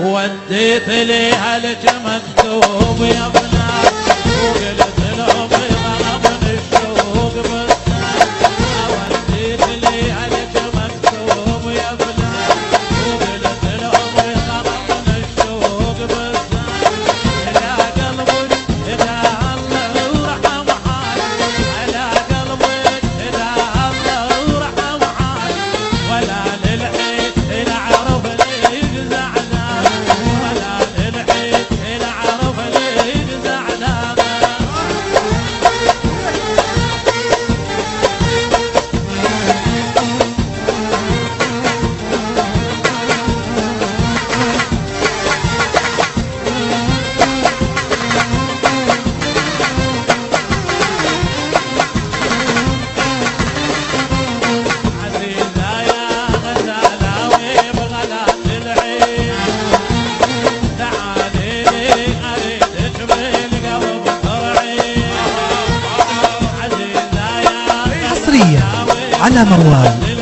وديت ليها لك مكتوب يا بنات وقلت لهم غرام من الشوق بستان. وديت ليها لك مكتوب يا بنات وقلت لهم غرام من الشوق بستان. إلى قلبك إذا الله رحم حالك على قلبك إذا الله رحم حالك ولا للحين إلى عرف ليك زعلان ولا للحين إلى عرف ليك زعلان. عزيزة يا غزالاوي بغلات العين تعالي أريدك بالقلب ترعين. عزيزة يا حصريا على موال